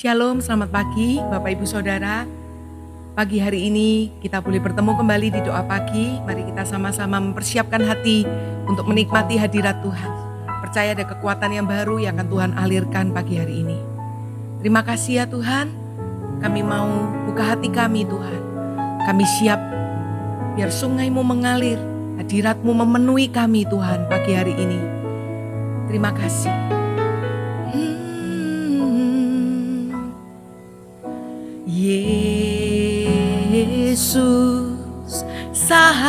Shalom, selamat pagi Bapak Ibu Saudara. Pagi hari ini kita boleh bertemu kembali di doa pagi. Mari kita sama-sama mempersiapkan hati untuk menikmati hadirat Tuhan. Percaya ada kekuatan yang baru yang akan Tuhan alirkan pagi hari ini. Terima kasih ya Tuhan. Kami mau buka hati kami Tuhan. Kami siap biar sungai-Mu mengalir, hadirat-Mu memenuhi kami Tuhan pagi hari ini. Terima kasih. Yesus, sahabatku,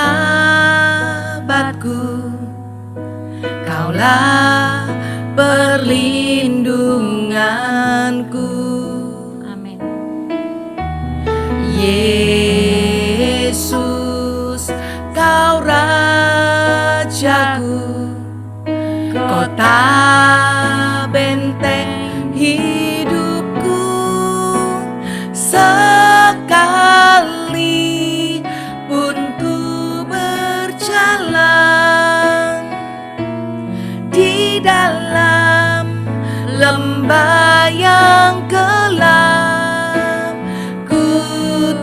Kaulah perlindunganku. Amin. Yesus, Kau Rajaku, kota benteng hidupku. Sekali pun ku berjalan di dalam lembah yang gelap, ku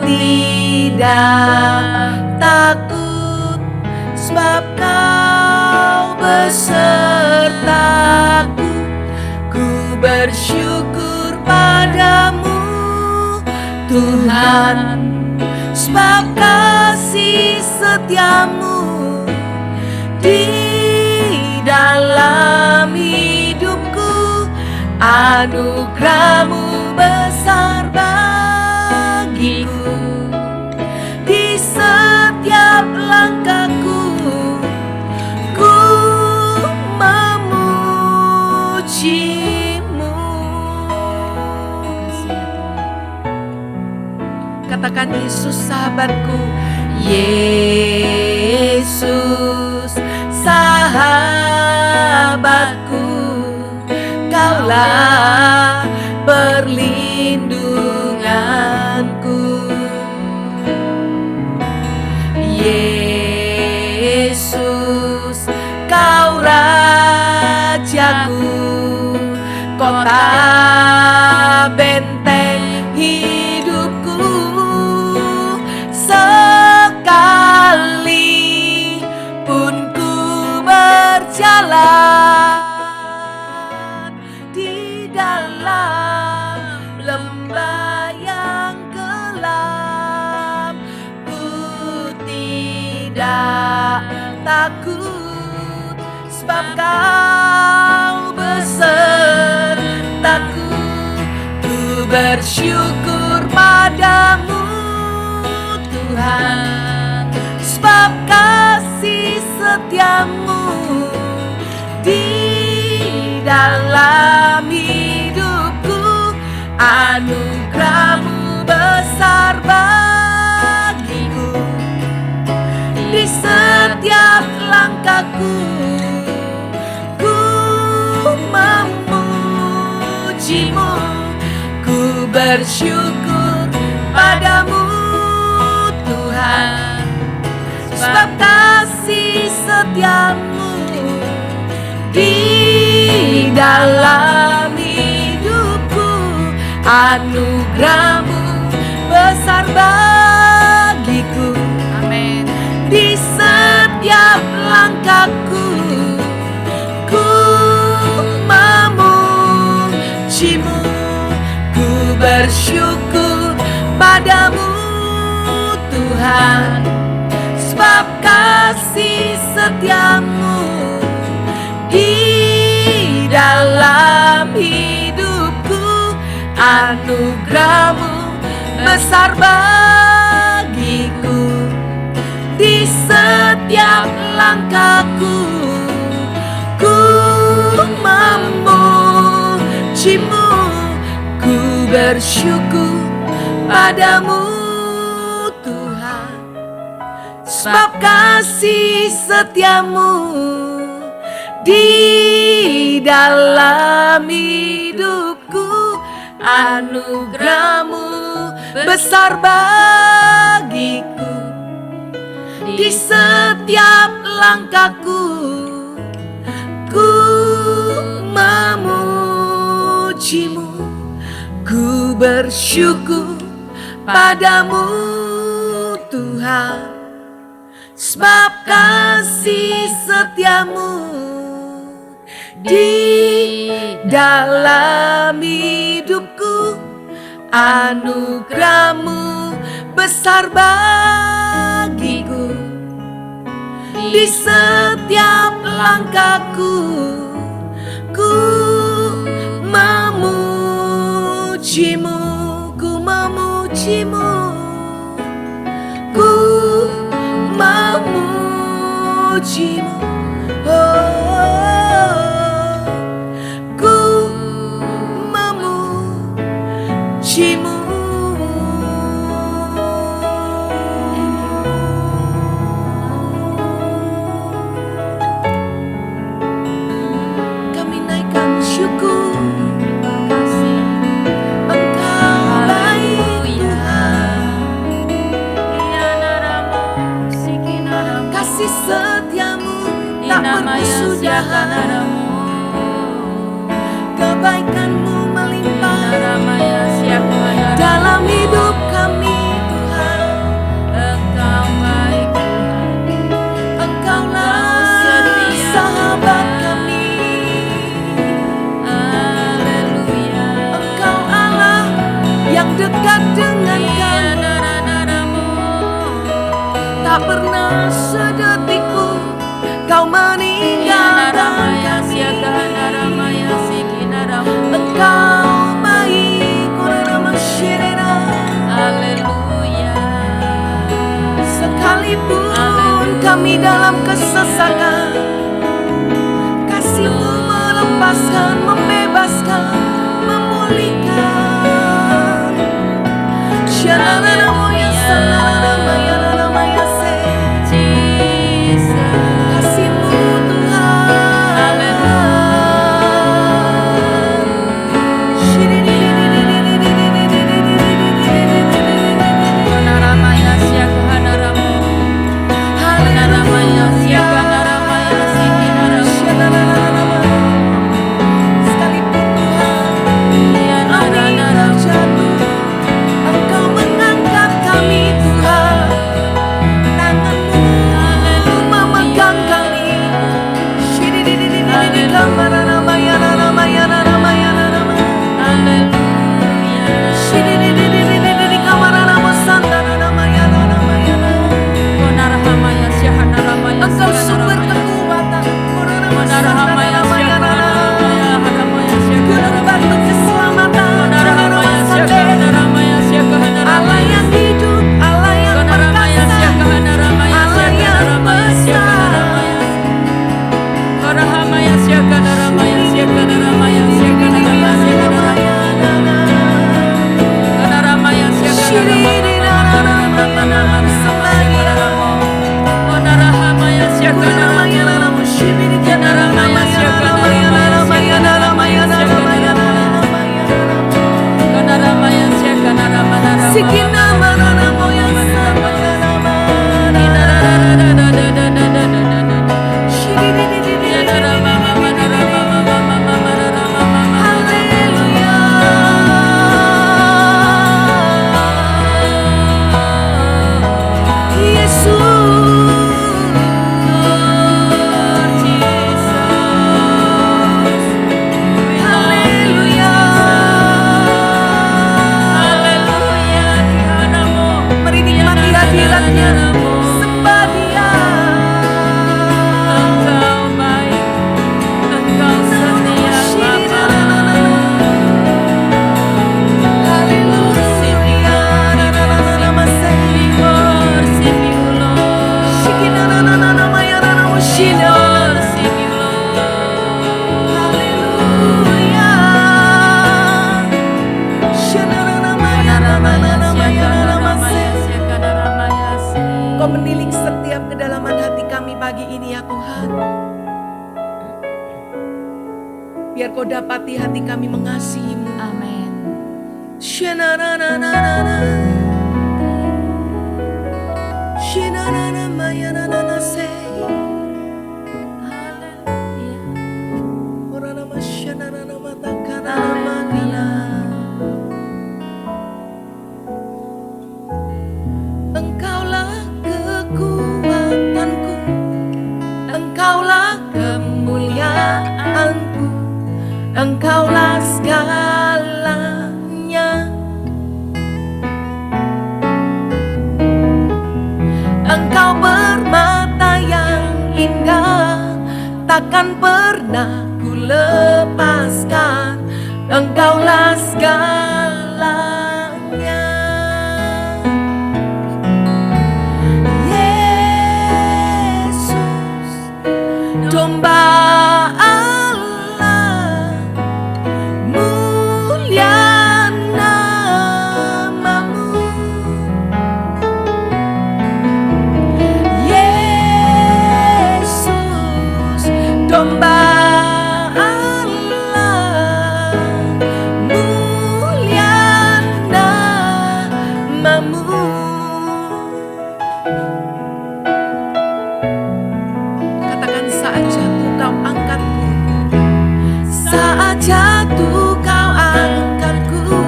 tidak takut, sebab Kau besertaku. Ku bersyukur padamu Tuhan, sebab kasih setiamu di dalam hidupku. Anugerah-Mu besar bagiku, di setiap langkahku ku memuji-Mu. Katakan Yesus sahabatku, Yesus sahabatku, Kaulah perlindunganku. Yesus, Kau Rajaku, kota benteng hidupku. Sekali pun ku berjalan di dalam lembah yang gelap, ku tidak takut, sebab Kau besertaku. Ku bersyukur padamu Tuhan, sebab kasih setiamu di dalam hidupku. Anugerah-Mu besar bagiku, di setiap langkahku ku memuji-Mu. Ku bersyukur padamu Tuhan, sebab kasih setiamu di dalam hidupku. Anugerah-Mu besar bagiku, Amin. di setiap langkahku ku memuji-Mu. Ku bersyukur padamu Tuhan, sebab kasih setiamu di dalam hidupku. Anugerah-Mu besar bagiku, di setiap langkahku ku memuji-Mu. Ku bersyukur padamu Tuhan, sebab kasih setiamu di dalam hidupku. Anugerah-Mu besar bagiku, di setiap langkahku ku memuji-Mu. Ku bersyukur padamu Tuhan, sebab kasih setiamu di dalam hidupku. Anugerahmu besar bagiku, di setiap langkahku ku memujimu, ku memujimu, ku memujimu, oh, ku memujimu. Kami naikkan syukur, Engkau baik Tuhan, kasih setiamu tak berkesudahan, kebaikanmu melimpah dalam hidup kami Tuhan. Engkau baik Tuhan, Engkaulah sahabat kami, haleluya. Engkau Allah yang dekat dengan kami, tak pernah sedetik pun Kau meninggalkan kami. Engkau baik, Haleluya. sekalipun kami dalam kesesakan, kasih-Mu melepaskan, membebaskan, memulihkan. Kasih-Mu Tuhan, sekalipun Tuhan kami terjatuh, Engkau mengangkat kami Tuhan, tangan-Mu memegang kami. Engkau sumber kekuatan, gunung batu keselamatan, Allah yang hidup, Allah yang perkasa, Allah yang besar. Kau menilik setiap kedalaman hati kami pagi ini ya Tuhan. Biar Kau dapati hati kami mengasihi-Mu. Amin. Shananananana. Shinananamayana say. Haleluya. Oranama shananana matakana. takkan pernah ku lepaskan. Engkaulah segalanya. Yesus, domba Allah, mulia namamu. Yesus, domba Allah, mulia namamu. Katakan, saat jatuh kau angkatku, saat jatuh kau angkatku,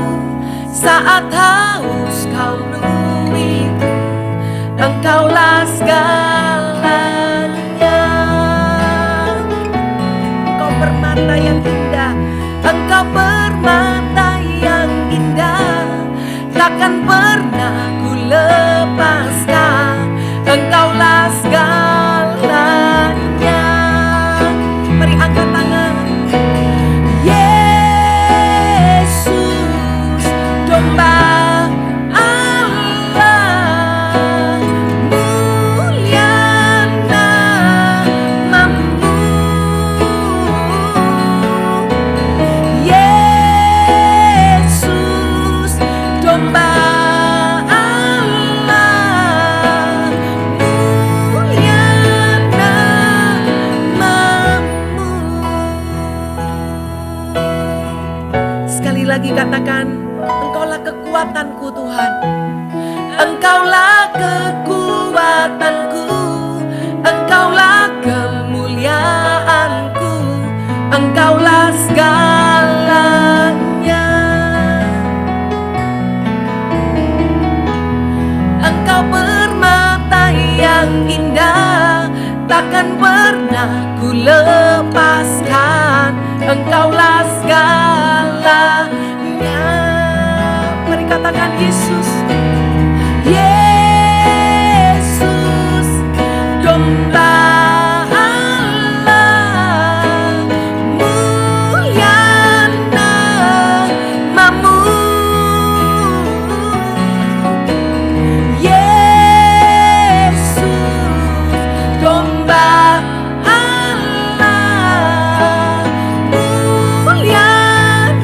saat haus kau numiku. Engkaulah segalanya. Engkau permata yang indah, engkau permata yang indah, takkan pernah ku lepaskan. Engkaulah segalanya. Mari angkat tangan. Yesus, domba Allah, mulia namamu. Yesus, domba Allah, mulia namamu. Sekali lagi katakan, Engkaulah kekuatanku Tuhan. Engkaulah kekuatanku, Engkaulah kemuliaanku, Engkaulah segalanya. Engkau permata yang indah, takkan pernah ku lepaskan. Engkaulah segalanya. Mari katakan, Yesus, Yesus, domba Allah, mulia namamu. Yesus, domba Allah, mulia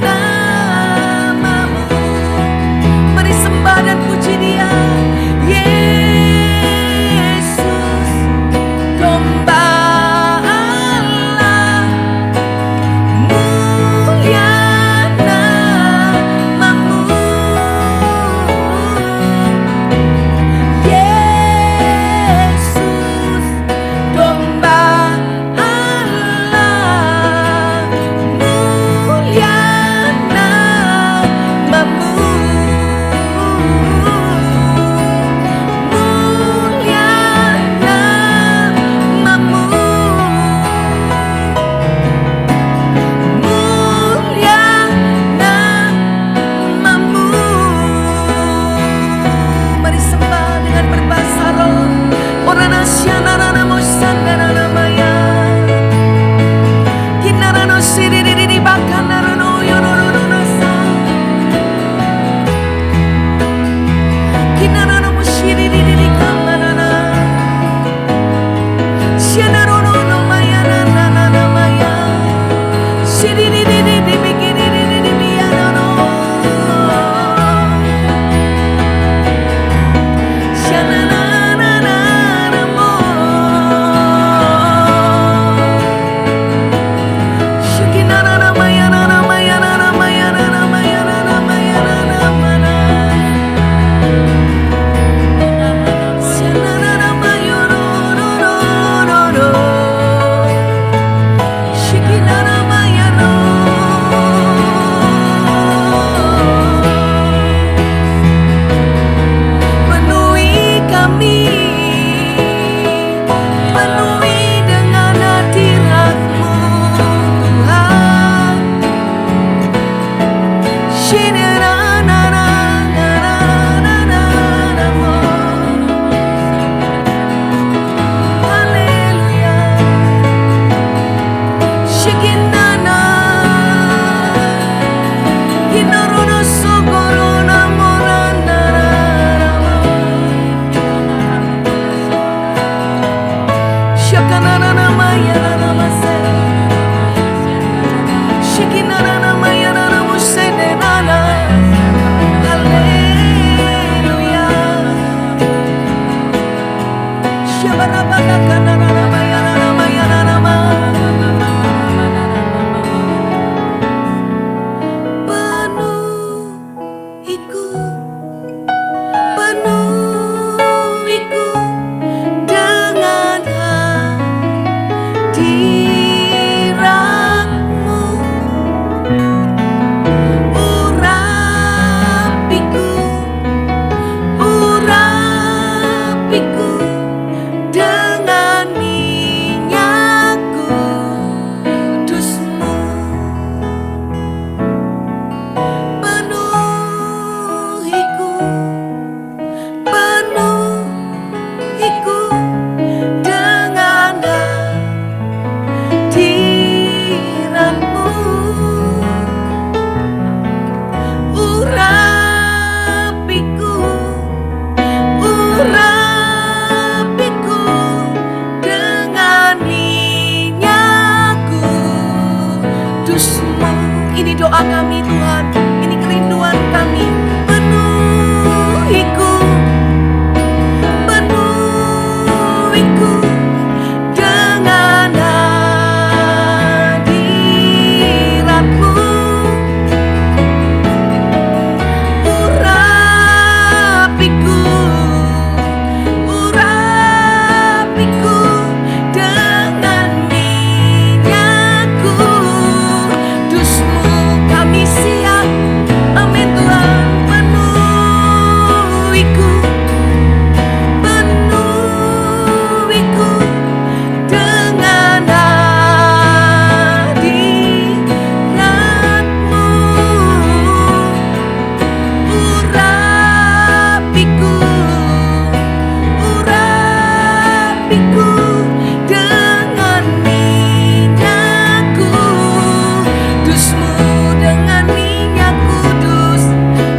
namamu. Mari sembah dan puji Dia. Yesus, domba Allah, mulia namamu. Yesus, domba Allah, mulia namamu. Mulia namamu. Mulia namamu. Mari sembah dengan berbahasa roh. Orana syanara namo sandara namaya. Kinara no siriri bakana no yororo no sa. Kinara no siriri kamana na. Syanara no maya na maya. Siriri bikiri biara no. Syanara namo. Shukinara namaya namaya namaya namaya namaya namana. Syanara namayo no. Shukinara maya no. Penuhi kami, penuhi dengan hadirat-Mu Tuhan. Haleluya.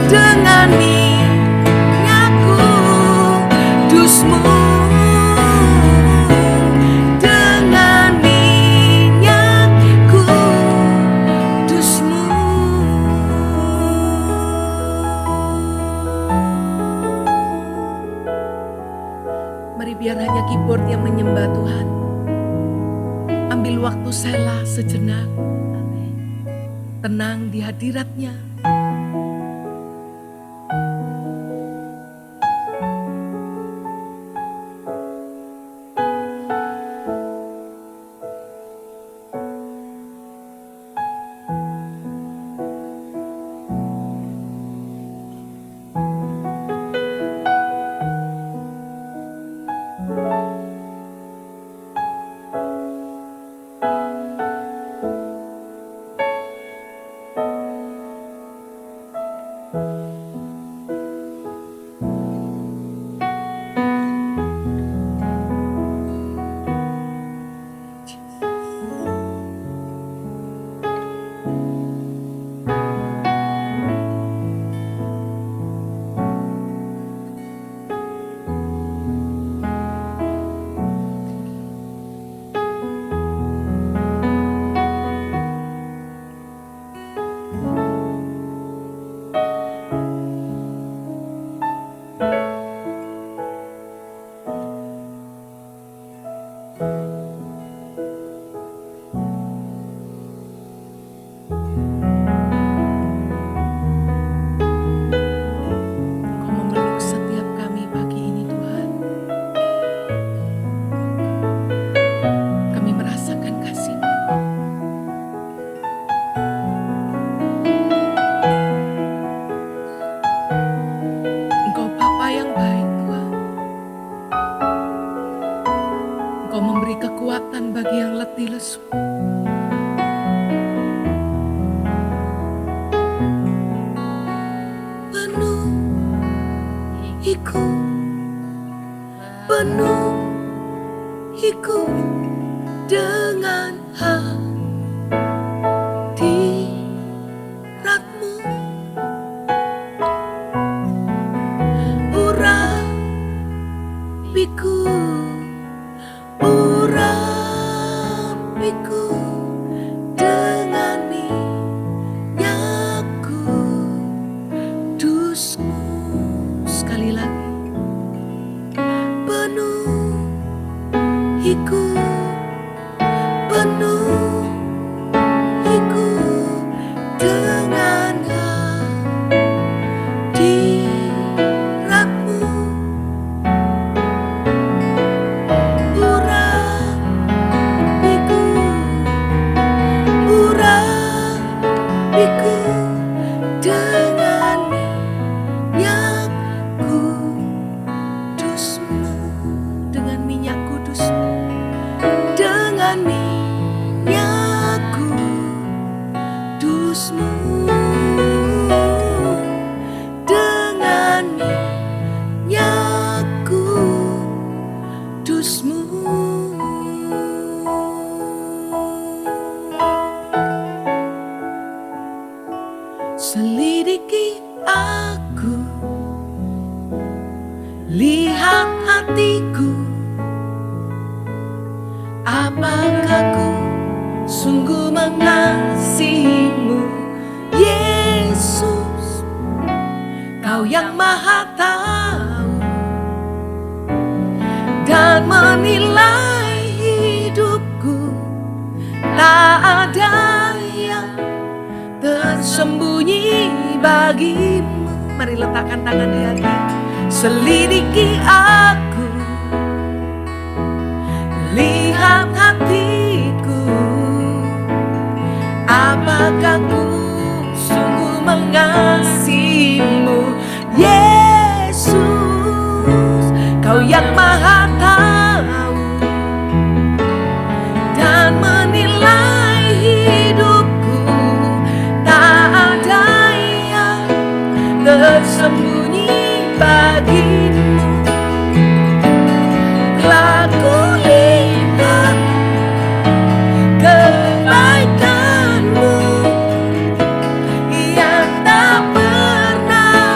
dengan minyak kudus-Mu, dengan minyak kudus-Mu. Mari biar hanya keyboard yang menyembah Tuhan. Ambil waktu selah sejenak, tenang di hadirat-Nya. Kau memeluk setiap kami pagi ini Tuhan. Kami merasakan kasih-Mu. Engkau Bapa yang baik Tuhan. Engkau memberi kekuatan bagi yang letih lesu. Penuhiku dengan hadirat-Mu, urapiku, urapiku dengan minyak kudus-Mu. Sekali lagi, penuhiku, penuhiku dengan hadirat-Mu, urapiku, urapiku dengan minyak kudus-Mu, dengan minyak kudus-Mu, dengan minyak kudus-Mu, dengan minyak kudus-Mu. Selidiki aku, lihat hatiku, apakah ku sungguh mengasihi-Mu, Yesus. Kau yang Maha tahu dan menilai hidupku, tak ada yang tersembunyi bagi-Mu. Mari letakkan tangan di hati. Selidiki aku, lihat hatiku, apakah ku sungguh mengasihi-Mu, Yesus. Kau yang Maha tahu dan menilai hidupku, tak ada yang tersembunyi bagi-Mu. Telah kulihat kebaikan-Mu yang tak pernah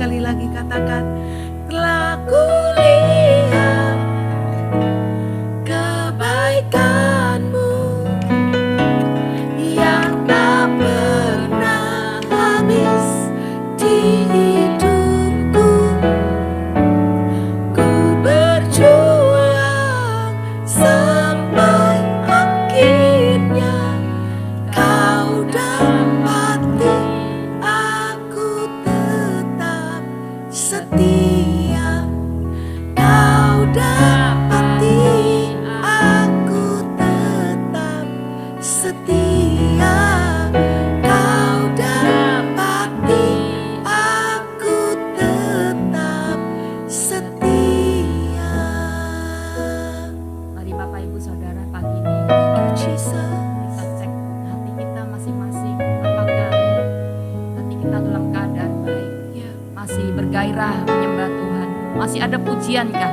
sekali lagi katakan, telah kulihat kebaikan-Mu yang tak pernah habis di hidupku. Ku berjuang sampai akhirnya Kau dapati aku tetap setia. Kau dapati aku tetap setia. Kau dapati aku tetap setia. Mari Bapak Ibu Saudara, pagi ini Jesus. kita cek hati kita masing-masing. Apakah hati kita dalam keadaan baik? Ya. Masih bergairah menyembah Tuhan? Masih ada pujiankah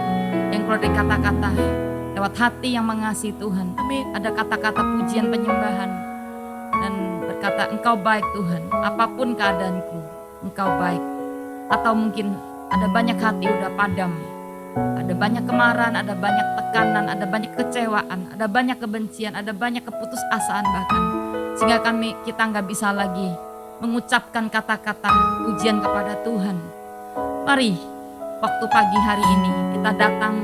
yang keluar dari kata-kata lewat hati yang mengasihi Tuhan? Amin. Ada kata-kata pujian penyembahan dan berkata, Engkau baik Tuhan, apapun keadaanku Engkau baik. Atau mungkin ada banyak hati udah padam, ada banyak kemarahan, ada banyak tekanan, ada banyak kecewaan, ada banyak kebencian, ada banyak keputusasaan bahkan, sehingga kita nggak bisa lagi mengucapkan kata-kata pujian kepada Tuhan. Mari waktu pagi hari ini kita datang.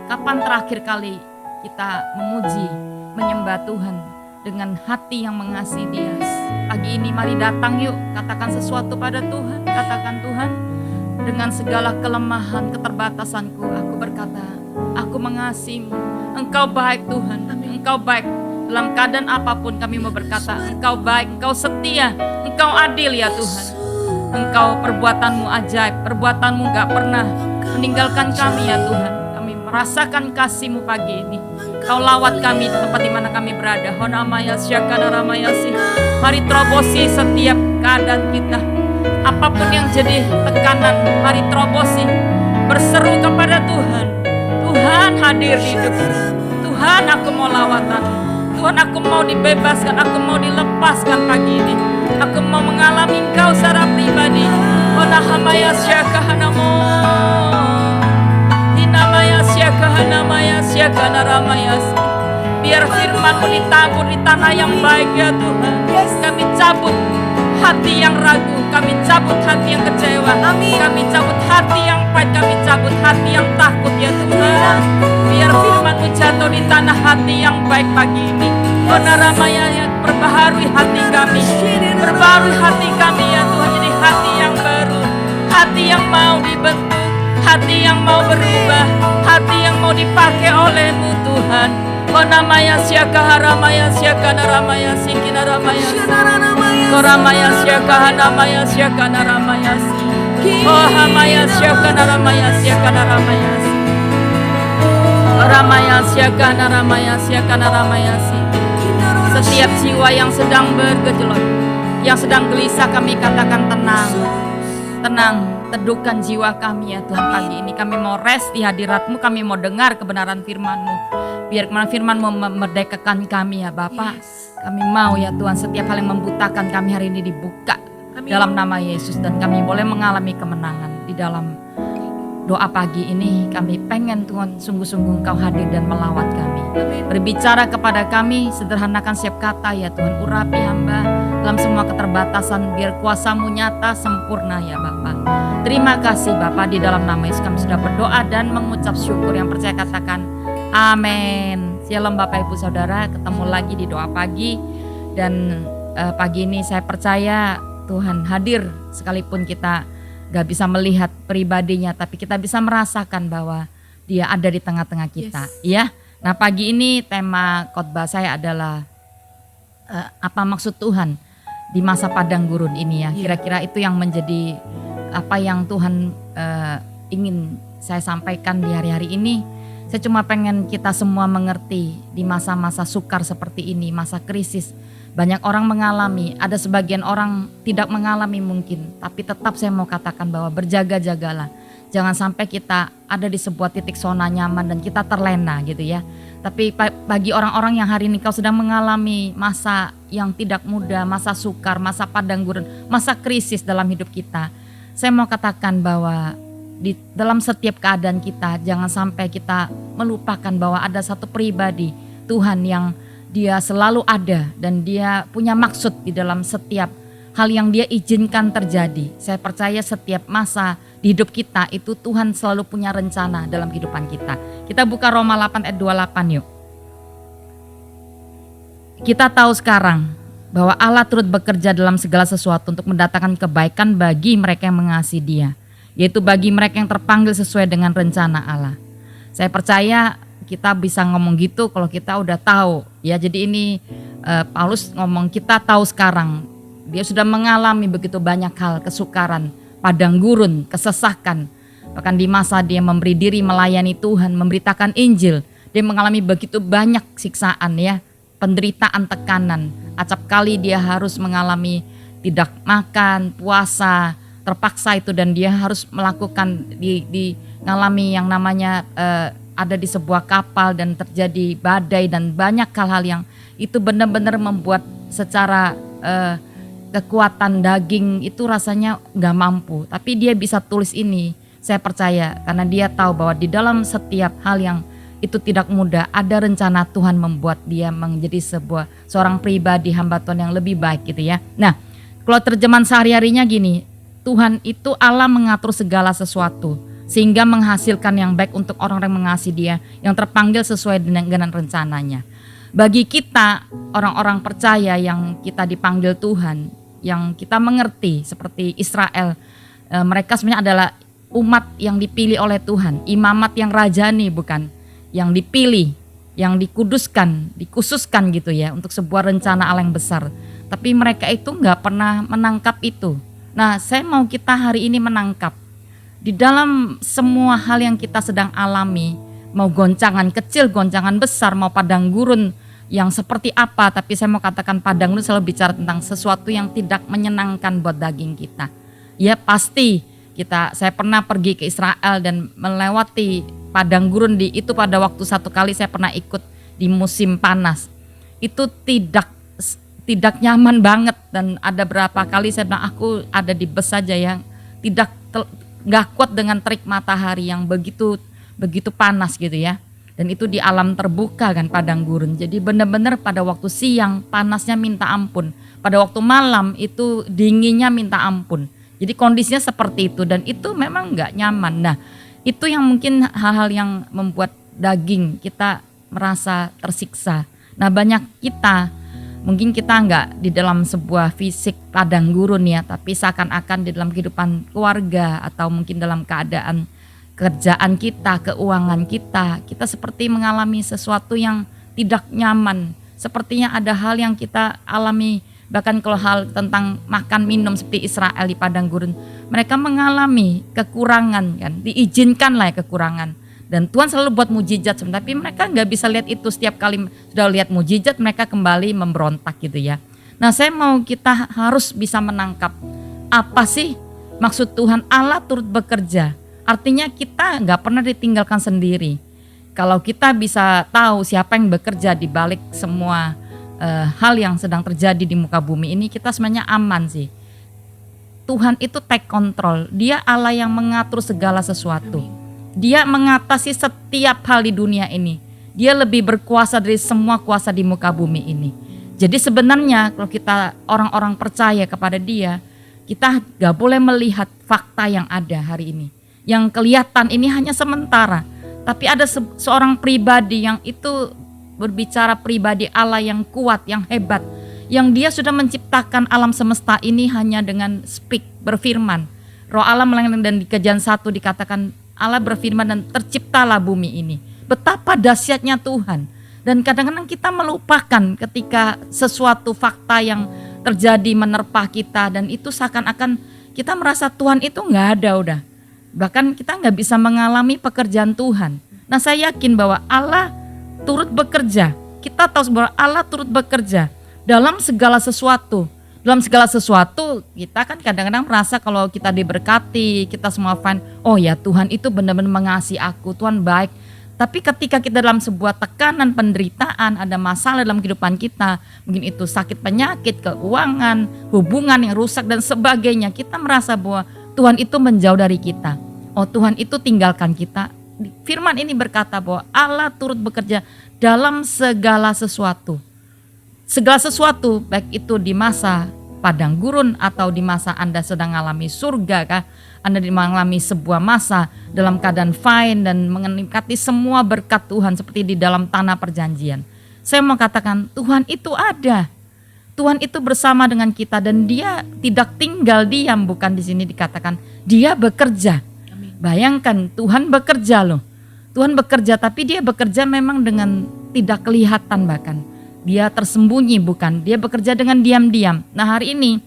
Kapan terakhir kali kita memuji, menyembah Tuhan dengan hati yang mengasihi Dia? Pagi ini mari datang yuk, katakan sesuatu pada Tuhan. Katakan, Tuhan, dengan segala kelemahan, keterbatasanku, aku berkata, aku mengasihi-Mu. Engkau baik Tuhan, Engkau baik. Dalam keadaan apapun kami mau berkata, Engkau baik, Engkau setia, Engkau adil ya Tuhan. Engkau perbuatan-Mu ajaib, perbuatan-Mu gak pernah meninggalkan kami ya Tuhan. Kami merasakan kasih-Mu pagi ini. Kau lawat kami di tempat di mana kami berada. Honamaya syakana ramayasi. Mari terobosi setiap keadaan kita. Apapun yang jadi tekanan, mari terobosi. Berseru kepada Tuhan. Tuhan hadir di hidupku. Tuhan, aku mau lawatan. Tuhan, aku mau dibebaskan. Aku mau dilepaskan pagi ini. Aku mau mengalami Engkau secara pribadi. Honahamaya syakahanamo. Hinamaya syakahanamaya syakana ramayasi. Biar firman-Mu ditabur di tanah yang baik ya Tuhan. Kami cabut hati yang ragu, kami cabut hati yang kecewa, kami cabut hati yang pahit, kami cabut hati yang takut ya Tuhan. Biar firman-Mu jatuh di tanah hati yang baik pagi ini. Onaramaya, perbaharui hati kami, perbaharui hati kami ya Tuhan, jadi hati yang baru, hati yang mau dibentuk, hati yang mau berubah, hati yang mau dipakai oleh-Mu Tuhan. Onamaya syakaharamaya syakanaramaya sikinaramaya koramaya syakahanamaya syakanaramaya ohamaya syakanaramaya syakanaramaya oramaya syakanaramaya syakanaramaya. Setiap jiwa yang sedang bergejolak, yang sedang gelisah, kami katakan tenang, tenang, teduhkan jiwa kami ya Tuhan. Pagi ini kami mau rest di hadirat-Mu, kami mau dengar kebenaran firman-Mu. Biar firman-Mu memerdekakan kami ya Bapa. Kami mau ya Tuhan, setiap hal yang membutakan kami hari ini dibuka dalam nama Yesus. Dan kami boleh mengalami kemenangan di dalam doa pagi ini. Kami pengen Tuhan sungguh-sungguh Engkau hadir dan melawat kami. Berbicara kepada kami, sederhanakan setiap kata ya Tuhan. Urapi hamba dalam semua keterbatasan, biar kuasa-Mu nyata sempurna ya Bapa. Terima kasih Bapa, di dalam nama Yesus kami sudah berdoa dan mengucap syukur. Yang percaya katakan amin. Shalom Bapak Ibu Saudara, ketemu lagi di doa pagi. Dan pagi ini saya percaya Tuhan hadir, sekalipun kita gak bisa melihat pribadinya, tapi kita bisa merasakan bahwa Dia ada di tengah-tengah kita. Ya. Nah pagi ini tema khotbah saya adalah apa maksud Tuhan di masa padang gurun ini ya. Kira-kira itu yang menjadi apa yang Tuhan ingin saya sampaikan di hari-hari ini. Saya cuma pengen kita semua mengerti di masa-masa sukar seperti ini, masa krisis. Banyak orang mengalami, ada sebagian orang tidak mengalami mungkin. Tapi tetap saya mau katakan bahwa berjaga-jagalah. Jangan sampai kita ada di sebuah titik zona nyaman dan kita terlena gitu ya. Tapi bagi orang-orang yang hari ini kau sedang mengalami masa yang tidak mudah, masa sukar, masa padang gurun, masa krisis dalam hidup kita. Saya mau katakan bahwa di dalam setiap keadaan kita jangan sampai kita melupakan bahwa ada satu pribadi Tuhan yang dia selalu ada dan dia punya maksud di dalam setiap hal yang dia izinkan terjadi. Saya percaya setiap masa di hidup kita itu Tuhan selalu punya rencana dalam kehidupan kita. Kita buka Roma 8 ayat 28 yuk. Kita tahu sekarang bahwa Allah turut bekerja dalam segala sesuatu untuk mendatangkan kebaikan bagi mereka yang mengasihi Dia, yaitu bagi mereka yang terpanggil sesuai dengan rencana Allah. Saya percaya kita bisa ngomong gitu kalau kita udah tahu ya. Jadi ini Paulus ngomong kita tahu sekarang. Dia sudah mengalami begitu banyak hal, kesukaran, padang gurun, kesesakan. Bahkan di masa dia memberi diri melayani Tuhan, memberitakan Injil, dia mengalami begitu banyak siksaan ya, penderitaan, tekanan. Acap kali dia harus mengalami tidak makan, puasa, terpaksa itu, dan dia harus melakukan mengalami yang namanya ada di sebuah kapal dan terjadi badai dan banyak hal-hal yang itu benar-benar membuat secara kekuatan daging itu rasanya gak mampu. Tapi dia bisa tulis ini, saya percaya, karena dia tahu bahwa di dalam setiap hal yang itu tidak mudah, ada rencana Tuhan membuat dia menjadi seorang pribadi hamba Tuhan yang lebih baik gitu ya. Nah, kalau terjemahan sehari-harinya gini, Tuhan itu Allah mengatur segala sesuatu sehingga menghasilkan yang baik untuk orang-orang yang mengasihi Dia, yang terpanggil sesuai dengan rencananya. Bagi kita orang-orang percaya yang kita dipanggil Tuhan, yang kita mengerti seperti Israel, mereka sebenarnya adalah umat yang dipilih oleh Tuhan, imamat yang rajani, bukan yang dipilih, yang dikuduskan, dikhususkan gitu ya untuk sebuah rencana Allah yang besar. Tapi mereka itu nggak pernah menangkap itu. Nah, saya mau kita hari ini menangkap di dalam semua hal yang kita sedang alami, mau goncangan kecil, goncangan besar, mau padang gurun yang seperti apa, tapi saya mau katakan padang gurun selalu bicara tentang sesuatu yang tidak menyenangkan buat daging kita. Ya pasti saya pernah pergi ke Israel dan melewati padang gurun itu pada waktu satu kali saya pernah ikut di musim panas. Itu tidak nyaman banget, dan ada berapa kali saya bilang aku ada di bus saja yang nggak kuat dengan terik matahari yang begitu panas gitu ya. Dan itu di alam terbuka kan, padang gurun. Jadi benar-benar pada waktu siang panasnya minta ampun. Pada waktu malam itu dinginnya minta ampun. Jadi kondisinya seperti itu, dan itu memang nggak nyaman. Nah, itu yang mungkin hal-hal yang membuat daging kita merasa tersiksa. Nah, banyak kita, mungkin kita nggak di dalam sebuah fisik padang gurun ya, tapi seakan-akan di dalam kehidupan keluarga atau mungkin dalam keadaan kerjaan kita, keuangan kita seperti mengalami sesuatu yang tidak nyaman. Sepertinya ada hal yang kita alami, bahkan kalau hal tentang makan minum seperti Israel di padang gurun, mereka mengalami kekurangan kan, diizinkan lah ya kekurangan. Dan Tuhan selalu buat mujizat, tapi mereka nggak bisa lihat itu. Setiap kali sudah lihat mujizat mereka kembali memberontak gitu ya. Nah, saya mau kita harus bisa menangkap apa sih maksud Tuhan Allah turut bekerja. Artinya kita nggak pernah ditinggalkan sendiri. Kalau kita bisa tahu siapa yang bekerja di balik semua hal yang sedang terjadi di muka bumi ini, kita sebenarnya aman sih. Tuhan itu take control. Dia Allah yang mengatur segala sesuatu. Dia mengatasi setiap hal di dunia ini. Dia lebih berkuasa dari semua kuasa di muka bumi ini. Jadi sebenarnya kalau kita orang-orang percaya kepada Dia, kita gak boleh melihat fakta yang ada hari ini. Yang kelihatan ini hanya sementara. Tapi ada seorang pribadi yang itu berbicara pribadi Allah yang kuat, yang hebat. Yang Dia sudah menciptakan alam semesta ini hanya dengan berfirman. Roh Allah melanglang, dan di Kejadian 1 dikatakan Allah berfirman dan terciptalah bumi ini. Betapa dahsyatnya Tuhan. Dan kadang-kadang kita melupakan ketika sesuatu fakta yang terjadi menerpa kita, dan itu seakan-akan kita merasa Tuhan itu nggak ada udah. Bahkan kita nggak bisa mengalami pekerjaan Tuhan. Nah, saya yakin bahwa Allah turut bekerja. Kita tahu bahwa Allah turut bekerja dalam segala sesuatu. Dalam segala sesuatu kita kan kadang-kadang merasa kalau kita diberkati, kita semua fine. Oh ya, Tuhan itu benar-benar mengasihi aku, Tuhan baik. Tapi ketika kita dalam sebuah tekanan, penderitaan, ada masalah dalam kehidupan kita, mungkin itu sakit penyakit, keuangan, hubungan yang rusak dan sebagainya, kita merasa bahwa Tuhan itu menjauh dari kita. Oh, Tuhan itu tinggalkan kita. Firman ini berkata bahwa Allah turut bekerja dalam segala sesuatu. Segala sesuatu, baik itu di masa padang gurun atau di masa Anda sedang mengalami surga kah? Anda mengalami sebuah masa dalam keadaan fine dan menikmati semua berkat Tuhan seperti di dalam tanah perjanjian. Saya mau katakan Tuhan itu ada. Tuhan itu bersama dengan kita dan Dia tidak tinggal diam, bukan di sini dikatakan Dia bekerja. Bayangkan Tuhan bekerja loh. Tuhan bekerja tapi Dia bekerja memang dengan tidak kelihatan bahkan. Dia tersembunyi bukan. Dia bekerja dengan diam-diam. Nah hari ini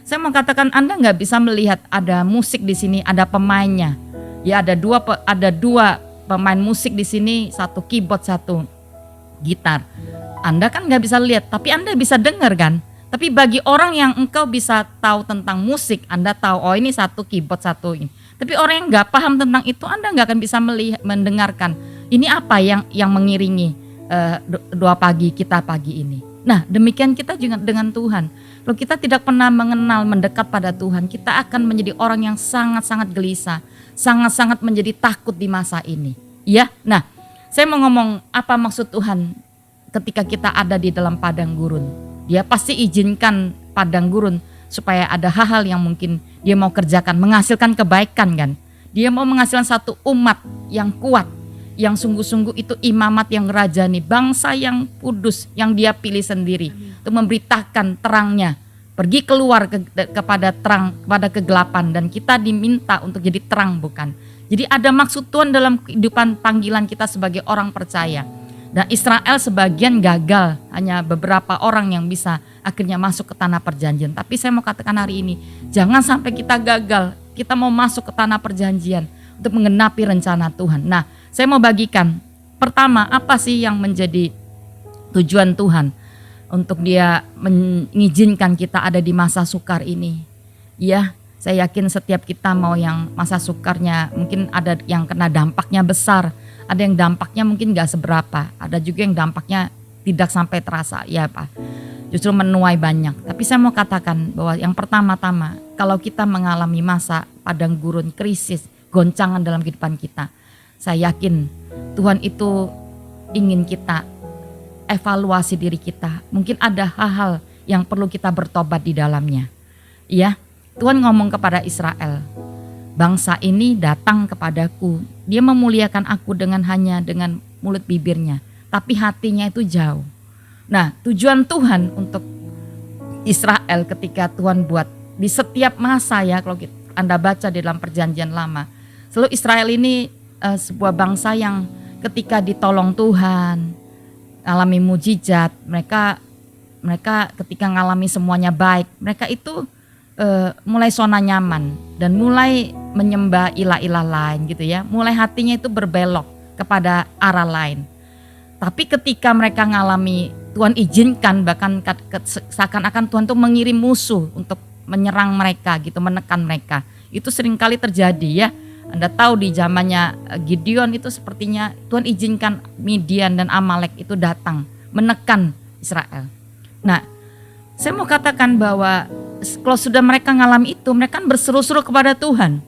saya mau katakan Anda nggak bisa melihat ada musik di sini, ada pemainnya. Ya ada dua pemain musik di sini, satu keyboard, satu gitar. Anda kan nggak bisa lihat, tapi Anda bisa dengar kan. Tapi bagi orang yang engkau bisa tahu tentang musik, Anda tahu oh ini satu keyboard, satu ini. Tapi orang yang nggak paham tentang itu, Anda nggak akan bisa mendengarkan. Ini apa yang mengiringi doa pagi kita pagi ini. Nah demikian kita juga dengan Tuhan. Kalau kita tidak pernah mengenal mendekat pada Tuhan, kita akan menjadi orang yang sangat-sangat gelisah, sangat-sangat menjadi takut di masa ini. Ya, nah saya mau ngomong apa maksud Tuhan ketika kita ada di dalam padang gurun. Dia pasti izinkan padang gurun supaya ada hal-hal yang mungkin Dia mau kerjakan, menghasilkan kebaikan kan. Dia mau menghasilkan satu umat yang kuat, yang sungguh-sungguh itu imamat yang rajani, bangsa yang kudus yang Dia pilih sendiri untuk memberitakan terangnya, pergi keluar kepada terang, kepada kegelapan, dan kita diminta untuk jadi terang bukan. Jadi ada maksud Tuhan dalam kehidupan panggilan kita sebagai orang percaya. Dan Israel sebagian gagal, hanya beberapa orang yang bisa akhirnya masuk ke tanah perjanjian. Tapi saya mau katakan hari ini, jangan sampai kita gagal, kita mau masuk ke tanah perjanjian untuk menggenapi rencana Tuhan. Nah, saya mau bagikan, pertama apa sih yang menjadi tujuan Tuhan untuk Dia mengizinkan kita ada di masa sukar ini. Ya, saya yakin setiap kita mau yang masa sukarnya mungkin ada yang kena dampaknya besar. Ada yang dampaknya mungkin gak seberapa, ada juga yang dampaknya tidak sampai terasa, ya Pak. Justru menuai banyak. Tapi saya mau katakan bahwa yang pertama-tama, kalau kita mengalami masa padang gurun, krisis, goncangan dalam kehidupan kita, saya yakin Tuhan itu ingin kita evaluasi diri kita. Mungkin ada hal-hal yang perlu kita bertobat di dalamnya. Ya, Tuhan ngomong kepada Israel, bangsa ini datang kepadaku, dia memuliakan aku hanya dengan mulut bibirnya, tapi hatinya itu jauh. Nah, tujuan Tuhan untuk Israel ketika Tuhan buat di setiap masa ya, kalau Anda baca di dalam perjanjian lama, selalu Israel ini sebuah bangsa yang ketika ditolong Tuhan, alami mujizat, mereka ketika ngalami semuanya baik, mereka itu mulai zona nyaman dan mulai menyembah ilah-ilah lain gitu ya. Mulai hatinya itu berbelok kepada arah lain. Tapi ketika mereka ngalami, Tuhan izinkan bahkan seakan-akan Tuhan tuh mengirim musuh untuk menyerang mereka gitu, menekan mereka. Itu seringkali terjadi ya. Anda tahu di zamannya Gideon itu sepertinya Tuhan izinkan Midian dan Amalek itu datang menekan Israel. Nah, saya mau katakan bahwa kalau sudah mereka ngalami itu, mereka kan berseru-seru kepada Tuhan.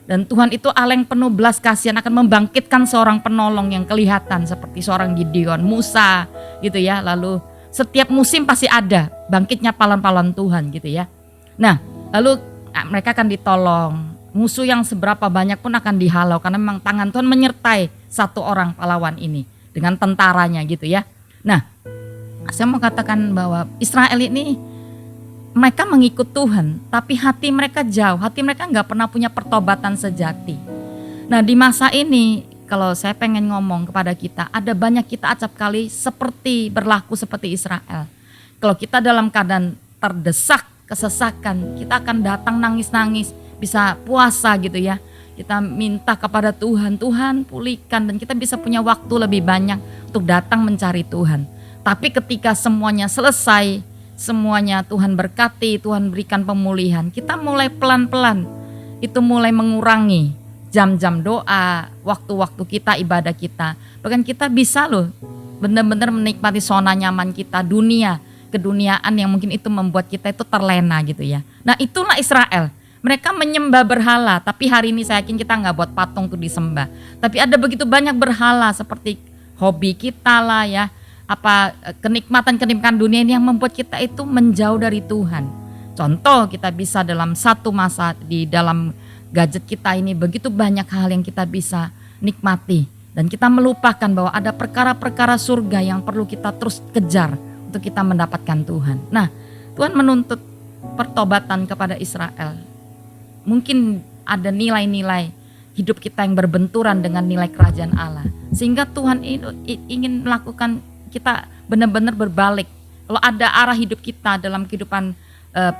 Dan Tuhan itu Allah yang penuh belas kasihan akan membangkitkan seorang penolong yang kelihatan seperti seorang Gideon, Musa gitu ya. Lalu setiap musim pasti ada bangkitnya pahlawan-pahlawan Tuhan gitu ya. Nah, lalu mereka akan ditolong. Musuh yang seberapa banyak pun akan dihalau karena memang tangan Tuhan menyertai satu orang pahlawan ini dengan tentaranya gitu ya. Nah, saya mau katakan bahwa Israel ini mereka mengikut Tuhan, tapi hati mereka jauh, hati mereka nggak pernah punya pertobatan sejati. Nah di masa ini, kalau saya pengen ngomong kepada kita, ada banyak kita acap kali berlaku seperti Israel. Kalau kita dalam keadaan terdesak, kesesakan, kita akan datang nangis-nangis, bisa puasa gitu ya. Kita minta kepada Tuhan, Tuhan pulihkan, dan kita bisa punya waktu lebih banyak untuk datang mencari Tuhan. Tapi ketika semuanya selesai, semuanya Tuhan berkati, Tuhan berikan pemulihan, kita mulai pelan-pelan itu mulai mengurangi jam-jam doa, waktu-waktu kita, ibadah kita. Bahkan kita bisa loh benar-benar menikmati zona nyaman kita, keduniaan yang mungkin itu membuat kita itu terlena gitu ya. Nah itulah Israel. Mereka menyembah berhala, tapi hari ini saya yakin kita nggak buat patung tuh disembah. Tapi ada begitu banyak berhala seperti hobi kita lah ya, apa kenikmatan-kenikmatan dunia ini yang membuat kita itu menjauh dari Tuhan. Contoh, kita bisa dalam satu masa di dalam gadget kita ini begitu banyak hal yang kita bisa nikmati, dan kita melupakan bahwa ada perkara-perkara surga yang perlu kita terus kejar untuk kita mendapatkan Tuhan. Nah, Tuhan menuntut pertobatan kepada Israel. Mungkin ada nilai-nilai hidup kita yang berbenturan dengan nilai kerajaan Allah, sehingga Tuhan ingin melakukan kita benar-benar berbalik. Kalau ada arah hidup kita dalam kehidupan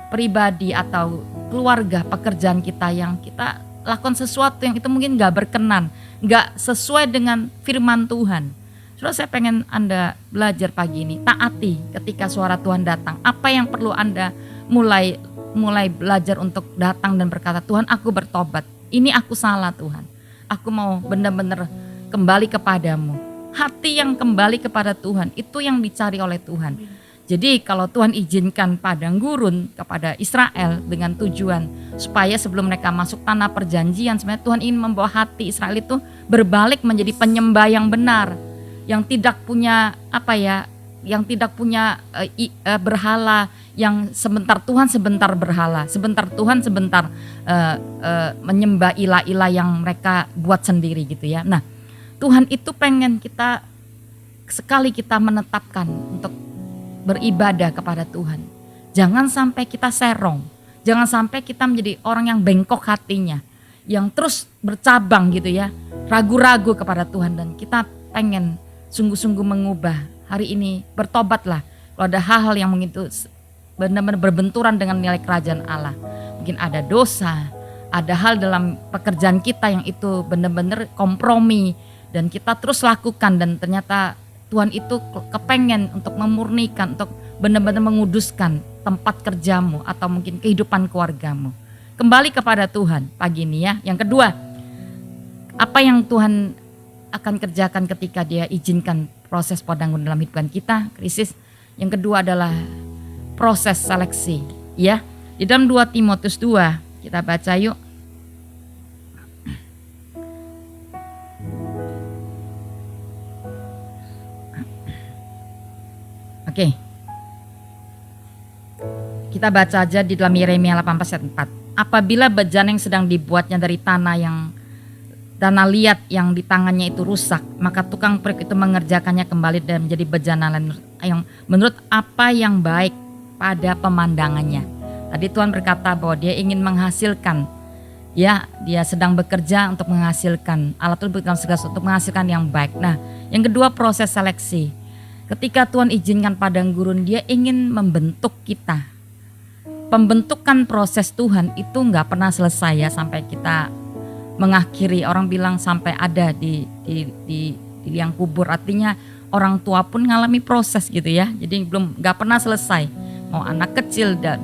pribadi atau keluarga, pekerjaan kita, yang kita lakukan sesuatu yang itu mungkin gak berkenan, gak sesuai dengan firman Tuhan. Saudara, saya pengen Anda belajar pagi ini, taati ketika suara Tuhan datang. Apa yang perlu Anda mulai belajar untuk datang dan berkata, Tuhan, aku bertobat, ini aku salah Tuhan, aku mau benar-benar kembali kepadamu. Hati yang kembali kepada Tuhan, itu yang dicari oleh Tuhan. Jadi kalau Tuhan izinkan padang gurun kepada Israel dengan tujuan supaya sebelum mereka masuk tanah perjanjian, sebenarnya Tuhan ingin membawa hati Israel itu berbalik menjadi penyembah yang benar, yang tidak punya yang tidak punya berhala, yang sebentar Tuhan sebentar berhala, sebentar Tuhan sebentar menyembah ilah-ilah yang mereka buat sendiri gitu ya. Nah, Tuhan itu pengen kita sekali kita menetapkan untuk beribadah kepada Tuhan, jangan sampai kita serong, jangan sampai kita menjadi orang yang bengkok hatinya, yang terus bercabang gitu ya, ragu-ragu kepada Tuhan. Dan kita pengen sungguh-sungguh mengubah hari ini, bertobatlah. Kalau ada hal-hal yang mungkin itu benar-benar berbenturan dengan nilai kerajaan Allah, mungkin ada dosa, ada hal dalam pekerjaan kita yang itu benar-benar kompromi dan kita terus lakukan, dan ternyata Tuhan itu kepengen untuk memurnikan, untuk benar-benar menguduskan tempat kerjamu atau mungkin kehidupan keluargamu. Kembali kepada Tuhan pagi ini ya. Yang kedua, apa yang Tuhan akan kerjakan ketika Dia izinkan proses padang gurun dalam hidupan kita, krisis. Yang kedua adalah proses seleksi ya. Di dalam 2 Timotius 2 kita baca yuk. Oke. Kita baca aja di dalam Yeremia 18 ayat 4. Apabila bejana yang sedang dibuatnya dari tanah liat yang di tangannya itu rusak, maka tukang perik itu mengerjakannya kembali dan menjadi bejana lain yang menurut apa yang baik pada pemandangannya. Tadi Tuhan berkata bahwa Dia ingin menghasilkan, ya, Dia sedang bekerja untuk menghasilkan, Allah itu bekerja segala untuk menghasilkan yang baik. Nah, yang kedua proses seleksi. Ketika Tuhan izinkan padang gurun, Dia ingin membentuk kita. Pembentukan proses Tuhan itu nggak pernah selesai ya sampai kita mengakhiri. Orang bilang sampai ada di liang kubur, artinya orang tua pun ngalami proses gitu ya. Jadi nggak pernah selesai. Mau anak kecil dan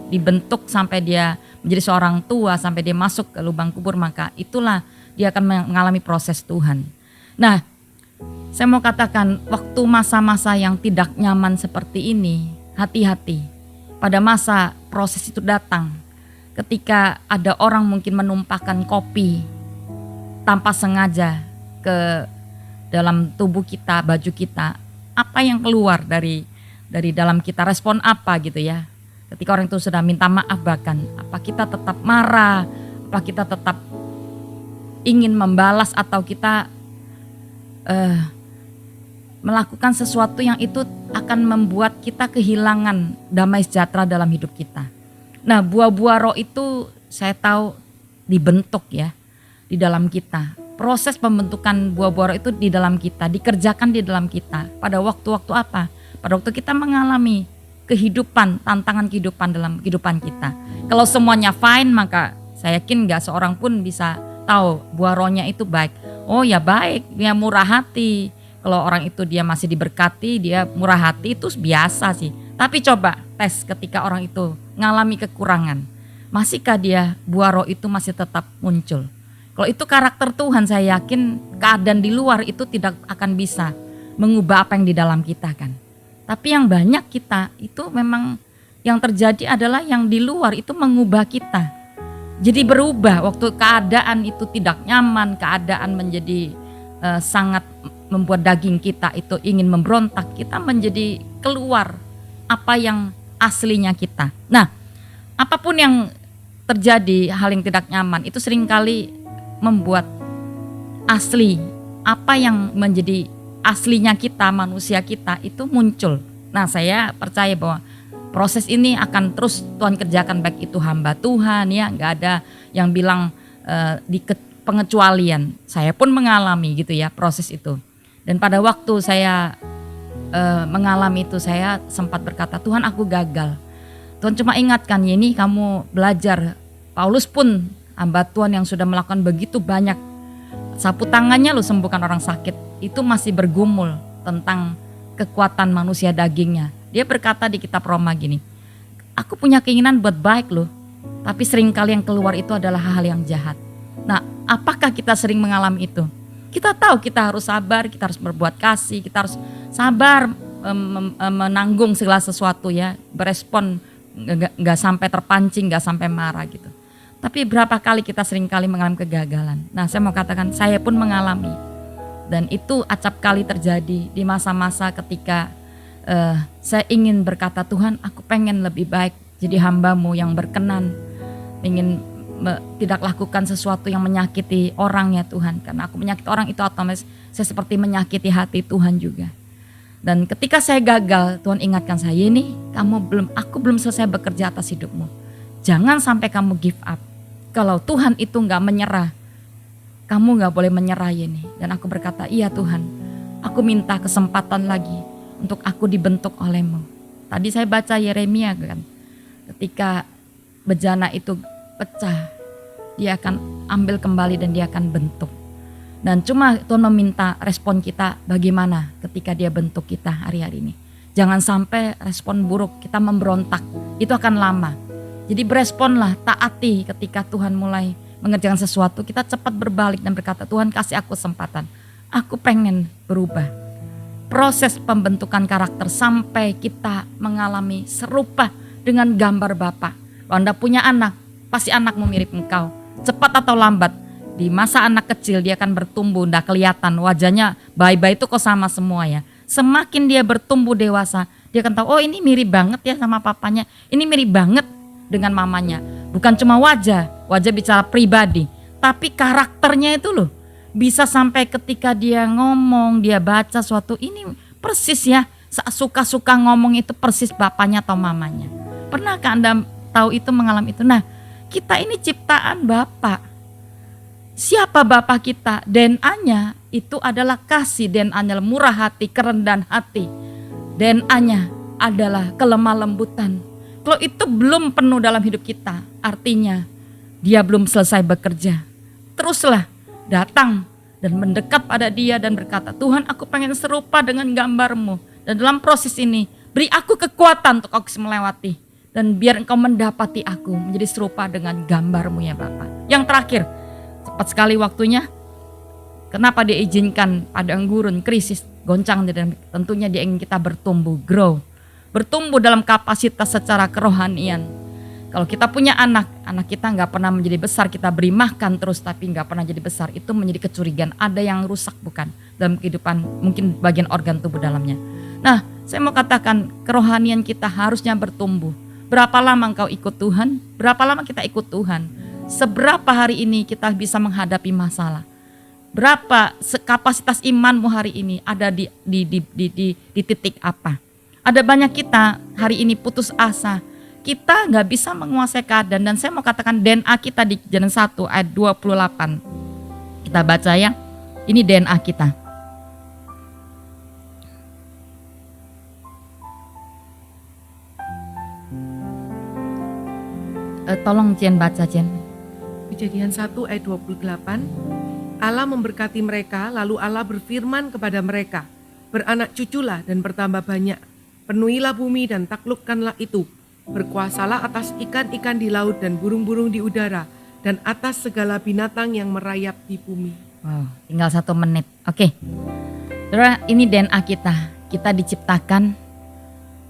dibentuk sampai dia menjadi seorang tua, sampai dia masuk ke lubang kubur, maka itulah dia akan mengalami proses Tuhan. Nah, saya mau katakan, waktu masa-masa yang tidak nyaman seperti ini, hati-hati. Pada masa proses itu datang, ketika ada orang mungkin menumpahkan kopi tanpa sengaja ke dalam tubuh kita, baju kita, apa yang keluar dari dalam kita, respon apa gitu ya. Ketika orang itu sudah minta maaf bahkan, apa kita tetap marah, apa kita tetap ingin membalas, atau kita melakukan sesuatu yang itu akan membuat kita kehilangan damai sejahtera dalam hidup kita. Nah, buah-buah roh itu saya tahu dibentuk ya di dalam kita. Proses pembentukan buah-buah roh itu di dalam kita, dikerjakan di dalam kita. Pada waktu-waktu apa? Pada waktu kita mengalami kehidupan, tantangan kehidupan dalam kehidupan kita. Kalau semuanya fine, maka saya yakin gak seorang pun bisa tahu buah rohnya itu baik. Oh ya baik, dia murah hati. Kalau orang itu dia masih diberkati, dia murah hati, itu biasa sih. Tapi coba tes ketika orang itu ngalami kekurangan. Masihkah dia buah roh itu masih tetap muncul? Kalau itu karakter Tuhan, saya yakin keadaan di luar itu tidak akan bisa mengubah apa yang di dalam kita kan. Tapi yang banyak kita itu memang yang terjadi adalah yang di luar itu mengubah kita. jadi berubah waktu keadaan itu tidak nyaman, keadaan menjadi sangat membuat daging kita itu ingin memberontak, kita menjadi keluar apa yang aslinya kita. Nah, apapun yang terjadi hal yang tidak nyaman itu seringkali membuat asli apa yang menjadi aslinya kita, manusia kita itu muncul. Nah, saya percaya bahwa proses ini akan terus Tuhan kerjakan, baik itu hamba Tuhan ya, nggak ada yang bilang di pengecualian. Saya pun mengalami gitu ya proses itu. Dan pada waktu saya mengalami itu, saya sempat berkata, Tuhan aku gagal. Tuhan cuma ingatkan, ini kamu belajar. Paulus pun hamba Tuhan yang sudah melakukan begitu banyak, sapu tangannya lo sembuhkan orang sakit, itu masih bergumul tentang kekuatan manusia dagingnya. Dia berkata di kitab Roma gini, aku punya keinginan buat baik loh, tapi seringkali yang keluar itu adalah hal-hal yang jahat. Nah, apakah kita sering mengalami itu? Kita tahu kita harus sabar, kita harus berbuat kasih, kita harus sabar menanggung segala sesuatu ya, berespon, nggak sampai terpancing, nggak sampai marah gitu. Tapi berapa kali kita seringkali mengalami kegagalan. Nah, saya mau katakan saya pun mengalami, dan itu acap kali terjadi di masa-masa ketika saya ingin berkata, Tuhan aku pengen lebih baik jadi hamba-Mu yang berkenan, ingin tidak lakukan sesuatu yang menyakiti orang ya Tuhan, karena aku menyakiti orang itu otomatis saya seperti menyakiti hati Tuhan juga. Dan ketika saya gagal, Tuhan ingatkan saya, ini aku belum selesai bekerja atas hidupmu, jangan sampai kamu give up. Kalau Tuhan itu gak menyerah, kamu gak boleh menyerah ini. Dan aku berkata, iya Tuhan, aku minta kesempatan lagi untuk aku dibentuk oleh-Mu. Tadi saya baca Yeremia kan, ketika bejana itu pecah, dia akan ambil kembali dan dia akan bentuk. Dan cuma Tuhan meminta respon kita bagaimana ketika dia bentuk kita hari-hari ini. Jangan sampai respon buruk, kita memberontak, itu akan lama. Jadi beresponlah, taati ketika Tuhan mulai mengerjakan sesuatu, kita cepat berbalik dan berkata, Tuhan kasih aku kesempatan, aku pengen berubah. Proses pembentukan karakter sampai kita mengalami serupa dengan gambar Bapa. Kalau Anda punya anak, pasti anakmu mirip engkau. Cepat atau lambat, di masa anak kecil dia akan bertumbuh, nggak kelihatan wajahnya bayi-bayi itu kok sama semua ya. Semakin dia bertumbuh dewasa, dia akan tahu, oh ini mirip banget ya sama papanya, ini mirip banget dengan mamanya. Bukan cuma wajah bicara pribadi, tapi karakternya itu loh. Bisa sampai ketika dia ngomong, dia baca suatu, ini persis ya, suka-suka ngomong itu persis bapaknya atau mamanya. Pernahkah Anda tahu itu, mengalami itu? Nah, kita ini ciptaan Bapa. Siapa Bapa kita? DNA-nya itu adalah kasih, DNA-nya murah hati, kerendahan hati. DNA-nya adalah kelemah lembutan. Kalau itu belum penuh dalam hidup kita, artinya dia belum selesai bekerja. Teruslah datang dan mendekat pada dia dan berkata, Tuhan aku pengen serupa dengan gambar-Mu. Dan dalam proses ini, beri aku kekuatan untuk aku melewati. Dan biar engkau mendapati aku menjadi serupa dengan gambar-Mu ya Bapa. Yang terakhir, cepat sekali waktunya. Kenapa dia izinkan padang gurun, krisis, goncang, dan tentunya dia ingin kita bertumbuh, grow. Bertumbuh dalam kapasitas secara kerohanian. Kalau kita punya anak kita gak pernah menjadi besar, kita beri makan terus tapi gak pernah jadi besar, itu menjadi kecurigaan, ada yang rusak bukan dalam kehidupan, mungkin bagian organ tubuh dalamnya. Nah, saya mau katakan kerohanian kita harusnya bertumbuh. Berapa lama engkau ikut Tuhan? Berapa lama kita ikut Tuhan? Seberapa hari ini kita bisa menghadapi masalah? Berapa kapasitas imanmu hari ini ada di titik apa? Ada banyak kita hari ini putus asa. Kita gak bisa menguasai keadaan. Dan saya mau katakan DNA kita di Kejadian 1 ayat 28. Kita baca ya. Ini DNA kita. Tolong Jen baca Jen. Kejadian 1 ayat 28. Allah memberkati mereka, lalu Allah berfirman kepada mereka, beranak cuculah dan bertambah banyak. Penuhilah bumi dan taklukkanlah itu. Berkuasalah atas ikan-ikan di laut dan burung-burung di udara dan atas segala binatang yang merayap di bumi. Wow, tinggal 1 menit. Oke. Saudara, ini DNA kita. Kita diciptakan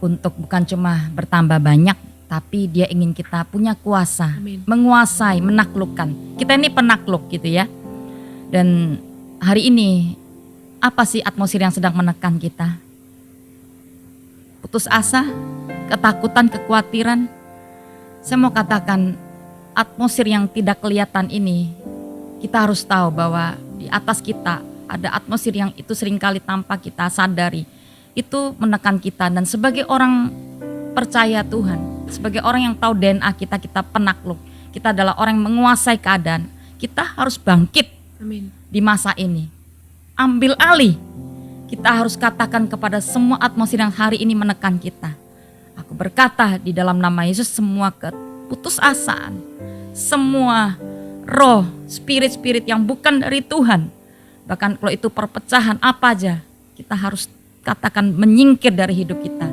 untuk bukan cuma bertambah banyak, tapi dia ingin kita punya kuasa, Amin. menguasai, menaklukkan. Kita ini penakluk gitu ya. Dan hari ini apa sih atmosfer yang sedang menekan kita? Putus asa, ketakutan, kekhawatiran. Saya mau katakan atmosfer yang tidak kelihatan ini, kita harus tahu bahwa di atas kita ada atmosfer yang itu seringkali tanpa kita sadari. Itu menekan kita, dan sebagai orang percaya Tuhan, sebagai orang yang tahu DNA kita, kita penakluk. Kita adalah orang yang menguasai keadaan. Kita harus bangkit Amin. di masa ini. Ambil alih. Kita harus katakan kepada semua atmosfer yang hari ini menekan kita. Aku berkata di dalam nama Yesus, semua keputusasaan, semua roh, spirit-spirit yang bukan dari Tuhan, bahkan kalau itu perpecahan apa aja, kita harus katakan menyingkir dari hidup kita,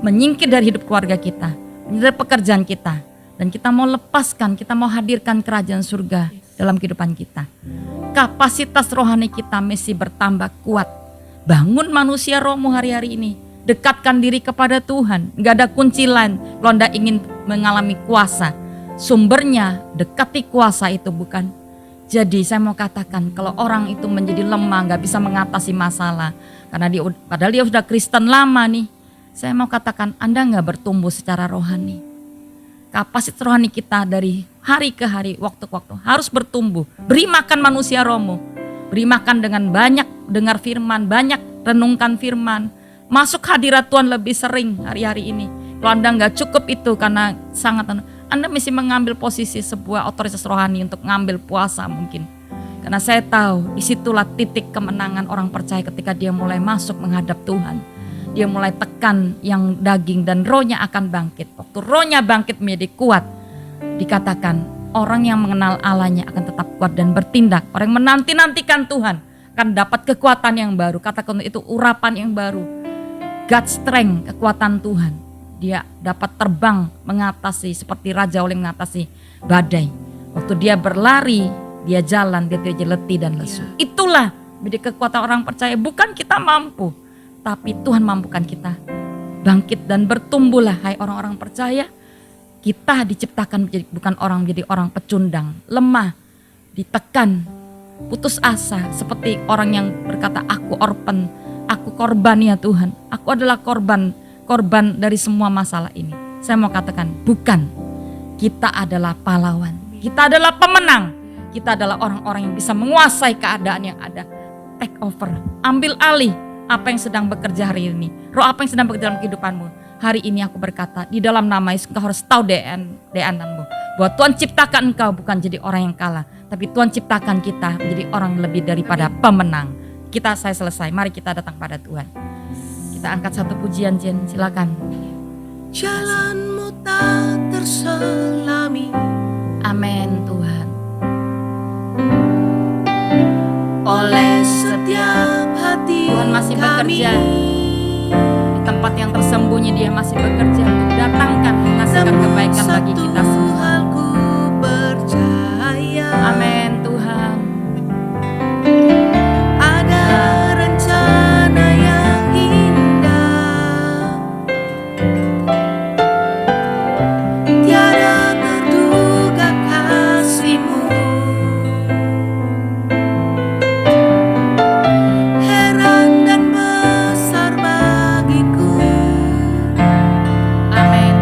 menyingkir dari hidup keluarga kita, dari pekerjaan kita. Dan kita mau lepaskan, kita mau hadirkan kerajaan surga dalam kehidupan kita. Kapasitas rohani kita mesti bertambah kuat. Bangun manusia rohmu hari-hari ini. Dekatkan diri kepada Tuhan. Gak ada kunci lain kalau Anda ingin mengalami kuasa. Sumbernya dekati kuasa itu, bukan? Jadi saya mau katakan, kalau orang itu menjadi lemah, gak bisa mengatasi masalah, karena padahal dia sudah Kristen lama nih. Saya mau katakan, Anda gak bertumbuh secara rohani. Kapasitas rohani kita dari hari ke hari, waktu ke waktu harus bertumbuh. Beri makan manusia rohmu. Beri makan dengan banyak dengar firman, banyak renungkan firman. Masuk hadirat Tuhan lebih sering hari-hari ini. Kalau Anda gak cukup itu karena sangat, Anda mesti mengambil posisi sebuah otoritas rohani untuk mengambil puasa mungkin. Karena saya tahu disitulah titik kemenangan orang percaya ketika dia mulai masuk menghadap Tuhan. Dia mulai tekan yang daging dan rohnya akan bangkit. Waktu rohnya bangkit menjadi kuat, dikatakan orang yang mengenal Allahnya akan tetap kuat dan bertindak. Orang yang menanti-nantikan Tuhan akan dapat kekuatan yang baru. Katakan itu urapan yang baru. God's strength, kekuatan Tuhan. Dia dapat terbang mengatasi seperti Raja oleh mengatasi badai. Waktu dia berlari, dia jalan, dia tidak letih dan lesu. Itulah menjadi kekuatan orang percaya. Bukan kita mampu, tapi Tuhan mampukan kita. Bangkit dan bertumbuhlah hai orang-orang percaya. Kita diciptakan bukan orang menjadi orang pecundang, lemah, ditekan, putus asa. Seperti orang yang berkata, aku orphan, aku korban ya Tuhan. Aku adalah korban dari semua masalah ini. Saya mau katakan, bukan. Kita adalah pahlawan. Kita adalah pemenang. Kita adalah orang-orang yang bisa menguasai keadaan yang ada. Take over, ambil alih apa yang sedang bekerja hari ini. Roh apa yang sedang bekerja dalam kehidupanmu. Hari ini aku berkata, di dalam nama Yesus engkau harus tahu DNA-mu. Bahwa Tuhan ciptakan engkau bukan jadi orang yang kalah. Tapi Tuhan ciptakan kita menjadi orang lebih daripada pemenang. Saya selesai, mari kita datang pada Tuhan. Kita angkat satu pujian, Jen, silakan. Jalanmu tak terselami. Amin Tuhan. Oleh setiap hati Tuhan masih bekerja. Di tempat yang tersembunyi dia masih bekerja untuk datangkan, menghasilkan kebaikan bagi kita semua. Amin Tuhan. Ada rencana yang indah, tiada terduga kasih-Mu. Heran dan besar bagiku. Amin.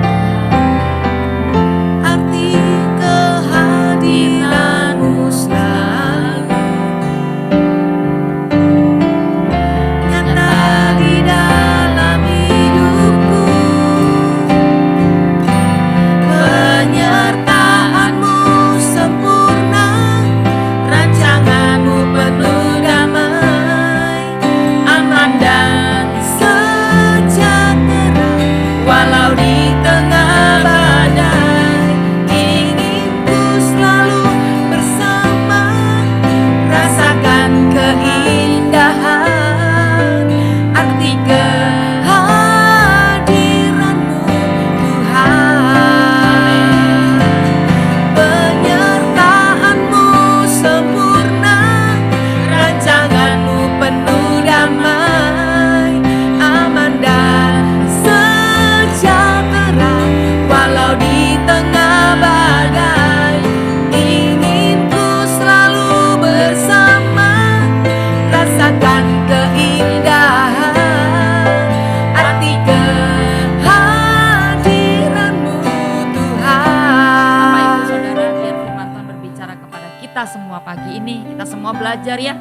pagi ini kita semua belajar ya.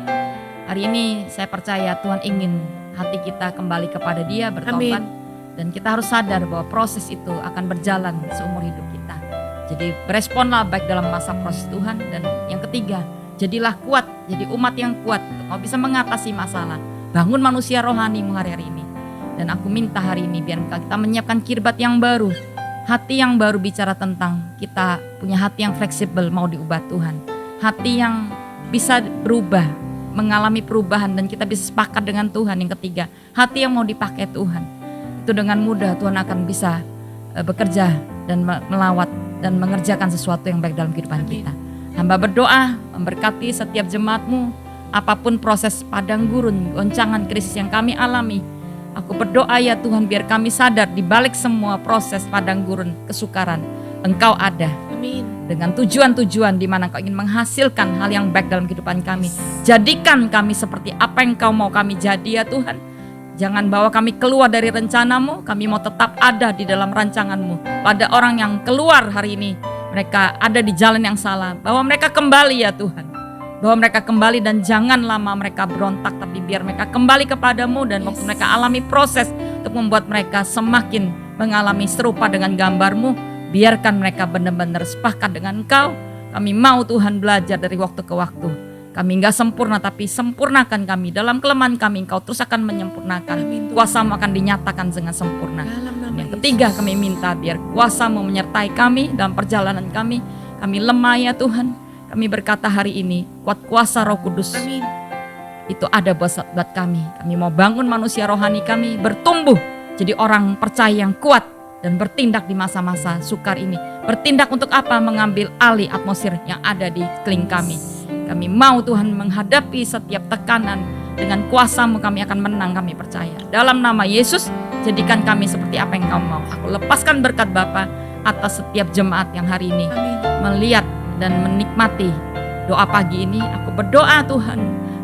Hari ini saya percaya Tuhan ingin hati kita kembali kepada Dia, bertobat. Dan kita harus sadar bahwa proses itu akan berjalan seumur hidup kita. Jadi beresponlah baik dalam masa proses Tuhan. Dan yang ketiga, jadilah kuat, jadi umat yang kuat untuk kau bisa mengatasi masalah. Bangun manusia rohanimu hari-hari ini. Dan aku minta hari ini biar kita menyiapkan kirbat yang baru. Hati yang baru bicara tentang kita punya hati yang fleksibel, mau diubah Tuhan. Hati yang bisa berubah, mengalami perubahan dan kita bisa sepakat dengan Tuhan. Yang ketiga, hati yang mau dipakai Tuhan. Itu dengan mudah Tuhan akan bisa bekerja dan melawat dan mengerjakan sesuatu yang baik dalam kehidupan kita. Hamba berdoa memberkati setiap jemaatmu, apapun proses padang gurun, goncangan krisis yang kami alami. Aku berdoa ya Tuhan, biar kami sadar di balik semua proses padang gurun kesukaran, Engkau ada. Amin. Dengan tujuan-tujuan di mana Engkau ingin menghasilkan hal yang baik dalam kehidupan kami. Jadikan kami seperti apa yang Engkau mau kami jadi ya Tuhan. Jangan bawa kami keluar dari rencanamu, kami mau tetap ada di dalam rancanganmu. Pada orang yang keluar hari ini, mereka ada di jalan yang salah, bahwa mereka kembali ya Tuhan. Bahwa mereka kembali dan jangan lama mereka berontak, tapi biar mereka kembali kepadamu. Dan waktu mereka alami proses untuk membuat mereka semakin mengalami serupa dengan gambarmu, biarkan mereka benar-benar sepakat dengan Engkau. Kami mau Tuhan belajar dari waktu ke waktu. Kami enggak sempurna, tapi sempurnakan kami. Dalam kelemahan kami Engkau terus akan menyempurnakan. Kuasa-Mu akan dinyatakan dengan sempurna. Yang ketiga, kami minta biar kuasa-Mu menyertai kami dalam perjalanan kami. Kami lemah ya Tuhan. Kami berkata hari ini, kuat kuasa Roh Kudus. Amin. Itu ada buat kami. Kami mau bangun manusia rohani kami bertumbuh jadi orang percaya yang kuat dan bertindak di masa-masa sukar ini. Bertindak untuk apa? Mengambil alih atmosfer yang ada di sekeliling kami. Kami mau Tuhan menghadapi setiap tekanan. Dengan kuasa-Mu kami akan menang, kami percaya. Dalam nama Yesus, jadikan kami seperti apa yang Kau mau. Aku lepaskan berkat Bapa atas setiap jemaat yang hari ini melihat dan menikmati doa pagi ini. Aku berdoa Tuhan,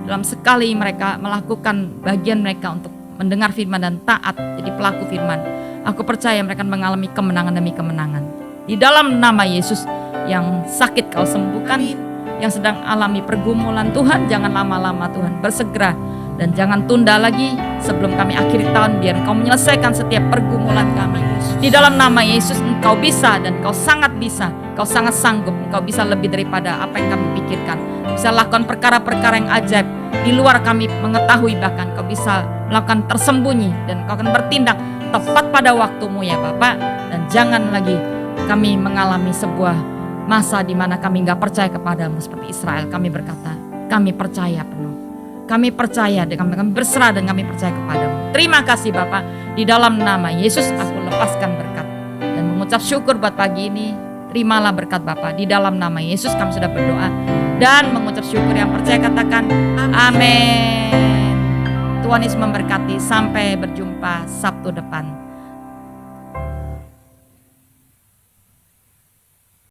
dalam sekali mereka melakukan bagian mereka untuk mendengar firman dan taat jadi pelaku firman, aku percaya mereka akan mengalami kemenangan demi kemenangan. Di dalam nama Yesus, yang sakit Kau sembuhkan. Yang sedang alami pergumulan Tuhan, jangan lama-lama Tuhan, bersegera dan jangan tunda lagi sebelum kami akhiri tahun, biar Engkau menyelesaikan setiap pergumulan kami. Di dalam nama Yesus, Engkau bisa dan Engkau sangat bisa, Engkau sangat sanggup, Engkau bisa lebih daripada apa yang kami pikirkan. Engkau bisa lakukan perkara-perkara yang ajaib di luar kami mengetahui, bahkan Engkau bisa melakukan tersembunyi dan Engkau akan bertindak tepat pada waktu-Mu ya Bapak. Dan jangan lagi kami mengalami sebuah masa di mana kami enggak percaya kepadamu seperti Israel. Kami berkata, kami percaya penuh. Kami percaya dan kami berserah dan kami percaya kepadamu. Terima kasih Bapak. Di dalam nama Yesus aku lepaskan berkat dan mengucap syukur buat pagi ini. Terimalah berkat Bapak. Di dalam nama Yesus kami sudah berdoa dan mengucap syukur. Yang percaya katakan amin. Tuhan Yesus memberkati. Sampai berjumpa Sabtu depan.